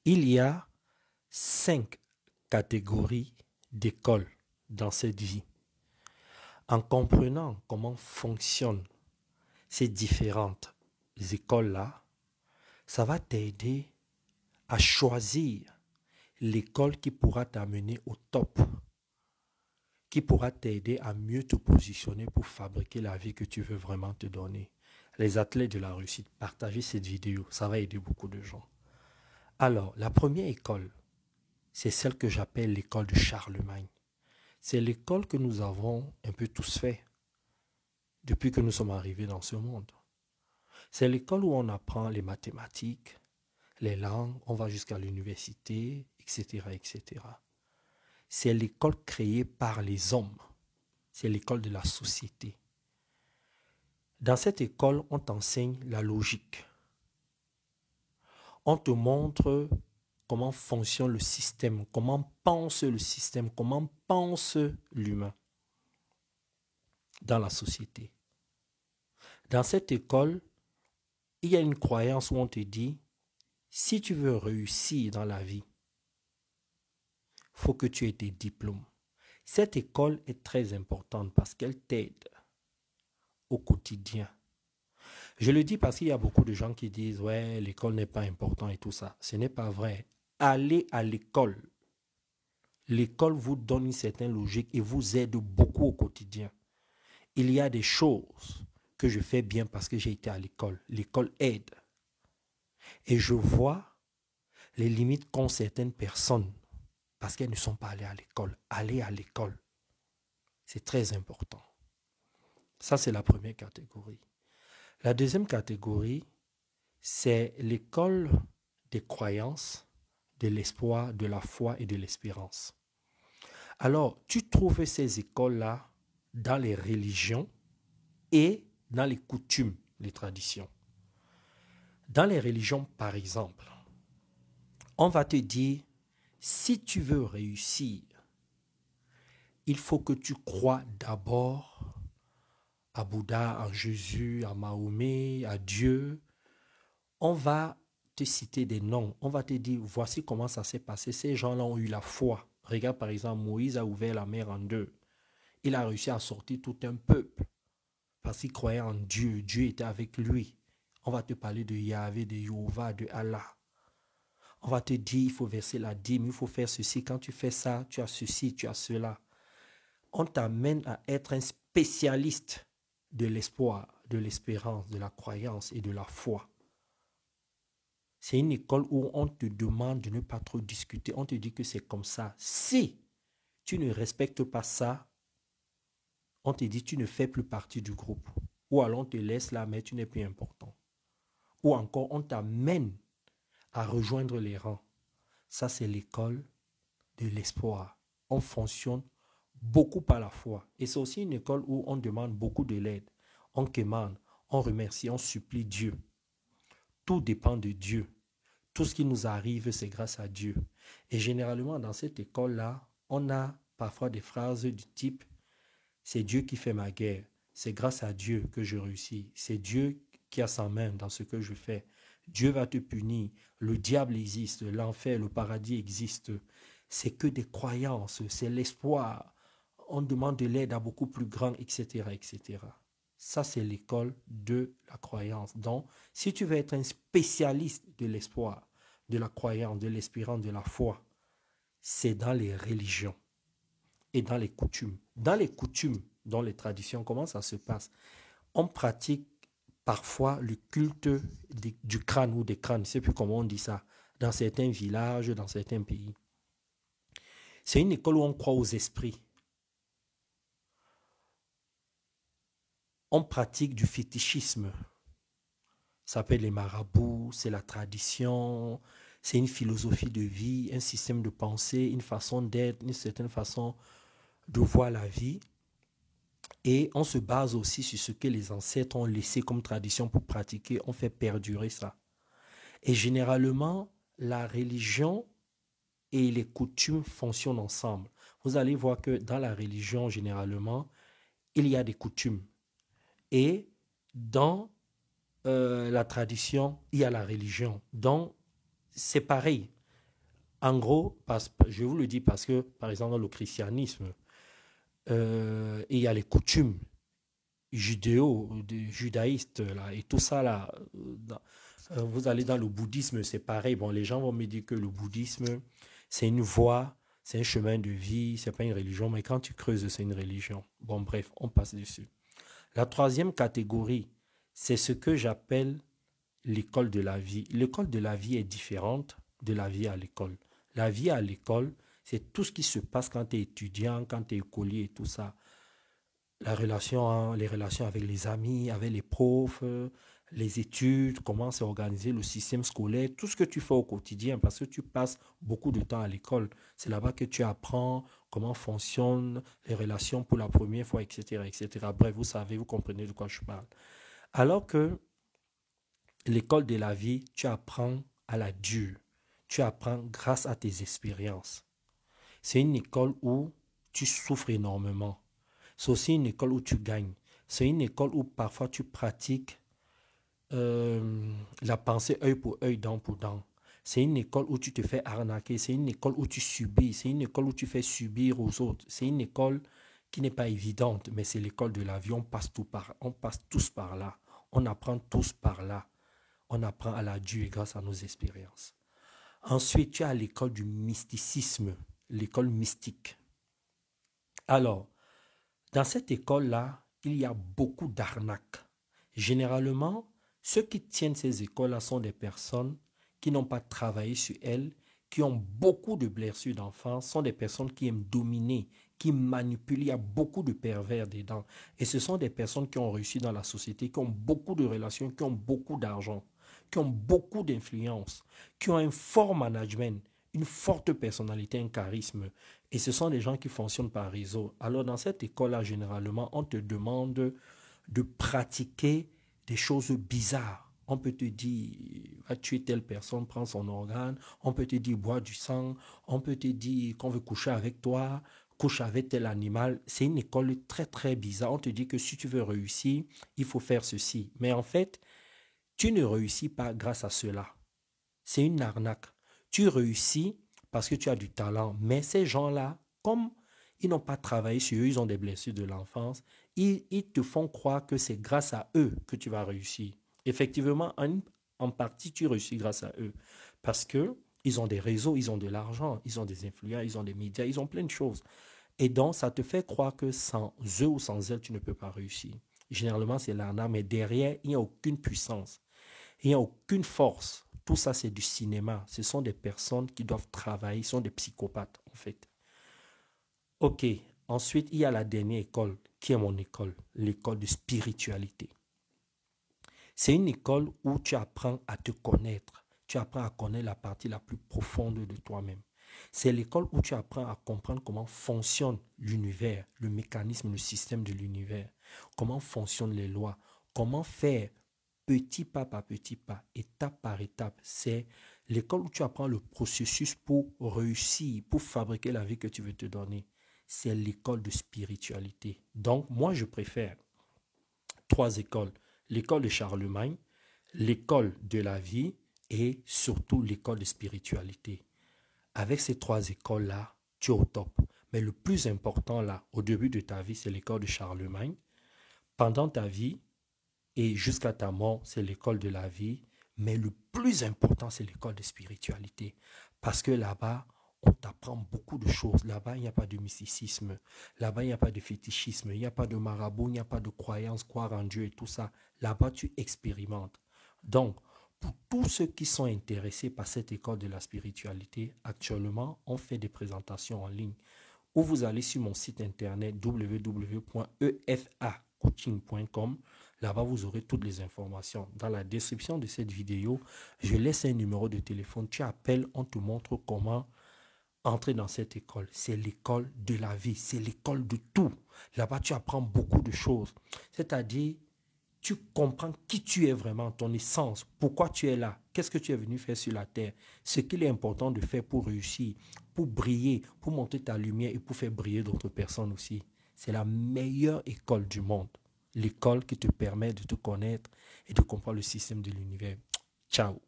Il y a 5 catégories d'écoles dans cette vie. En comprenant comment fonctionnent ces différentes écoles-là, ça va t'aider à choisir l'école qui pourra t'amener au top, qui pourra t'aider à mieux te positionner pour fabriquer la vie que tu veux vraiment te donner. Les athlètes de la réussite, partagez cette vidéo, ça va aider beaucoup de gens. Alors, la première école, c'est celle que j'appelle l'école de Charlemagne. C'est l'école que nous avons un peu tous fait depuis que nous sommes arrivés dans ce monde. C'est l'école où on apprend les mathématiques, les langues, on va jusqu'à l'université, etc., etc. C'est l'école créée par les hommes. C'est l'école de la société. Dans cette école, on t'enseigne la logique. On te montre comment fonctionne le système, comment pense le système, comment pense l'humain dans la société. Dans cette école, il y a une croyance où on te dit, si tu veux réussir dans la vie, il faut que tu aies des diplômes. Cette école est très importante parce qu'elle t'aide au quotidien. Je le dis parce qu'il y a beaucoup de gens qui disent, ouais, l'école n'est pas importante et tout ça. Ce n'est pas vrai. Allez à l'école. L'école vous donne une certaine logique et vous aide beaucoup au quotidien. Il y a des choses que je fais bien parce que j'ai été à l'école. L'école aide. Et je vois les limites qu'ont certaines personnes parce qu'elles ne sont pas allées à l'école. Aller à l'école, c'est très important. Ça, c'est la première catégorie. La deuxième catégorie, c'est l'école des croyances, de l'espoir, de la foi et de l'espérance. Alors, tu trouves ces écoles-là dans les religions et dans les coutumes, les traditions. Dans les religions, par exemple, on va te dire, si tu veux réussir, il faut que tu crois d'abord à Bouddha, à Jésus, à Mahomet, à Dieu. On va te citer des noms. On va te dire, voici comment ça s'est passé. Ces gens-là ont eu la foi. Regarde par exemple, Moïse a ouvert la mer en deux. Il a réussi à sortir tout un peuple parce qu'il croyait en Dieu. Dieu était avec lui. On va te parler de Yahvé, de Jéhovah, de Allah. On va te dire, il faut verser la dîme, il faut faire ceci. Quand tu fais ça, tu as ceci, tu as cela. On t'amène à être un spécialiste de l'espoir, de l'espérance, de la croyance et de la foi. C'est une école où on te demande de ne pas trop discuter. On te dit que c'est comme ça. Si tu ne respectes pas ça, on te dit que tu ne fais plus partie du groupe. Ou alors on te laisse là, mais tu n'es plus important. Ou encore on t'amène à rejoindre les rangs. Ça, c'est l'école de l'espoir. On fonctionne beaucoup par la foi. Et c'est aussi une école où on demande beaucoup de l'aide. On commande, on remercie, on supplie Dieu. Tout dépend de Dieu. Tout ce qui nous arrive, c'est grâce à Dieu. Et généralement, dans cette école-là, on a parfois des phrases du type « C'est Dieu qui fait ma guerre. C'est grâce à Dieu que je réussis. C'est Dieu qui a sa main dans ce que je fais. Dieu va te punir. Le diable existe. L'enfer, le paradis existent. » C'est que des croyances. C'est l'espoir. On demande de l'aide à beaucoup plus grand, etc., etc. Ça, c'est l'école de la croyance. Donc, si tu veux être un spécialiste de l'espoir, de la croyance, de l'espérance, de la foi, c'est dans les religions et dans les coutumes. Dans les coutumes, dans les traditions, comment ça se passe? On pratique parfois le culte du crâne ou des crânes, je ne sais plus comment on dit ça, dans certains villages, dans certains pays. C'est une école où on croit aux esprits. On pratique du fétichisme. Ça s'appelle les marabouts, c'est la tradition, c'est une philosophie de vie, un système de pensée, une façon d'être, une certaine façon de voir la vie. Et on se base aussi sur ce que les ancêtres ont laissé comme tradition pour pratiquer. On fait perdurer ça. Et généralement, la religion et les coutumes fonctionnent ensemble. Vous allez voir que dans la religion, généralement, il y a des coutumes. Et dans la tradition, il y a la religion. Donc, c'est pareil. En gros, je vous le dis parce que, par exemple, dans le christianisme, il y a les coutumes judaïstes, là, et tout ça, là. Vous allez dans le bouddhisme, c'est pareil. Bon, les gens vont me dire que le bouddhisme, c'est une voie, c'est un chemin de vie, c'est pas une religion, mais quand tu creuses, c'est une religion. Bon, bref, on passe dessus. La troisième catégorie, c'est ce que j'appelle l'école de la vie. L'école de la vie est différente de la vie à l'école. La vie à l'école, c'est tout ce qui se passe quand tu es étudiant, quand tu es écolier et tout ça. Les relations avec les amis, avec les profs, les études, comment c'est organisé le système scolaire, tout ce que tu fais au quotidien, parce que tu passes beaucoup de temps à l'école. C'est là-bas que tu apprends comment fonctionnent les relations pour la première fois, etc., etc. Bref, vous savez, vous comprenez de quoi je parle. Alors que l'école de la vie, tu apprends à la dure. Tu apprends grâce à tes expériences. C'est une école où tu souffres énormément. C'est aussi une école où tu gagnes. C'est une école où parfois tu pratiques la pensée œil pour œil, dent pour dent. C'est une école où tu te fais arnaquer. C'est une école où tu subis. C'est une école où tu fais subir aux autres. C'est une école qui n'est pas évidente, mais c'est l'école de la vie. On passe tous par là. On apprend tous par là. On apprend à la dure grâce à nos expériences. Ensuite, tu as l'école du mysticisme, l'école mystique. Alors, dans cette école-là, il y a beaucoup d'arnaques. Généralement, ceux qui tiennent ces écoles-là sont des personnes qui n'ont pas travaillé sur elles, qui ont beaucoup de blessures d'enfance, sont des personnes qui aiment dominer, qui manipulent. Il y a beaucoup de pervers dedans. Et ce sont des personnes qui ont réussi dans la société, qui ont beaucoup de relations, qui ont beaucoup d'argent, qui ont beaucoup d'influence, qui ont un fort management, une forte personnalité, un charisme. Et ce sont des gens qui fonctionnent par réseau. Alors dans cette école-là, généralement, on te demande de pratiquer des choses bizarres. On peut te dire, va tuer telle personne, prends son organe. On peut te dire, bois du sang. On peut te dire qu'on veut coucher avec toi, couche avec tel animal. C'est une école très, très bizarre. On te dit que si tu veux réussir, il faut faire ceci. Mais en fait, tu ne réussis pas grâce à cela. C'est une arnaque. Tu réussis parce que tu as du talent. Mais ces gens-là, comme ils n'ont pas travaillé sur eux, ils ont des blessures de l'enfance, ils te font croire que c'est grâce à eux que tu vas réussir. Effectivement, en partie, tu réussis grâce à eux. Parce que ils ont des réseaux, ils ont de l'argent, ils ont des influents, ils ont des médias, ils ont plein de choses. Et donc, ça te fait croire que sans eux ou sans elles, tu ne peux pas réussir. Généralement, c'est l'arnaque, mais derrière, il n'y a aucune puissance. Il n'y a aucune force. Tout ça, c'est du cinéma. Ce sont des personnes qui doivent travailler. Ils sont des psychopathes, en fait. OK. Ensuite, il y a la dernière école, qui est mon école, l'école de spiritualité. C'est une école où tu apprends à te connaître. Tu apprends à connaître la partie la plus profonde de toi-même. C'est l'école où tu apprends à comprendre comment fonctionne l'univers, le mécanisme, le système de l'univers, comment fonctionnent les lois, comment faire petit pas par petit pas, étape par étape. C'est l'école où tu apprends le processus pour réussir, pour fabriquer la vie que tu veux te donner. C'est l'école de spiritualité. Donc, moi, je préfère trois écoles. L'école de Charlemagne, l'école de la vie et surtout l'école de spiritualité. Avec ces trois écoles-là, tu es au top. Mais le plus important là, au début de ta vie, c'est l'école de Charlemagne. Pendant ta vie, et jusqu'à ta mort, c'est l'école de la vie. Mais le plus important, c'est l'école de spiritualité. Parce que là-bas, on t'apprend beaucoup de choses. Là-bas, il n'y a pas de mysticisme. Là-bas, il n'y a pas de fétichisme. Il n'y a pas de marabout. Il n'y a pas de croyance, croire en Dieu et tout ça. Là-bas, tu expérimentes. Donc, pour tous ceux qui sont intéressés par cette école de la spiritualité, actuellement, on fait des présentations en ligne. Ou vous allez sur mon site internet www.efacoaching.com. Là-bas, vous aurez toutes les informations. Dans la description de cette vidéo, je laisse un numéro de téléphone. Tu appelles, on te montre comment entrer dans cette école. C'est l'école de la vie. C'est l'école de tout. Là-bas, tu apprends beaucoup de choses. C'est-à-dire, tu comprends qui tu es vraiment, ton essence, pourquoi tu es là, qu'est-ce que tu es venu faire sur la terre, ce qu'il est important de faire pour réussir, pour briller, pour monter ta lumière et pour faire briller d'autres personnes aussi. C'est la meilleure école du monde. L'école qui te permet de te connaître et de comprendre le système de l'univers. Ciao.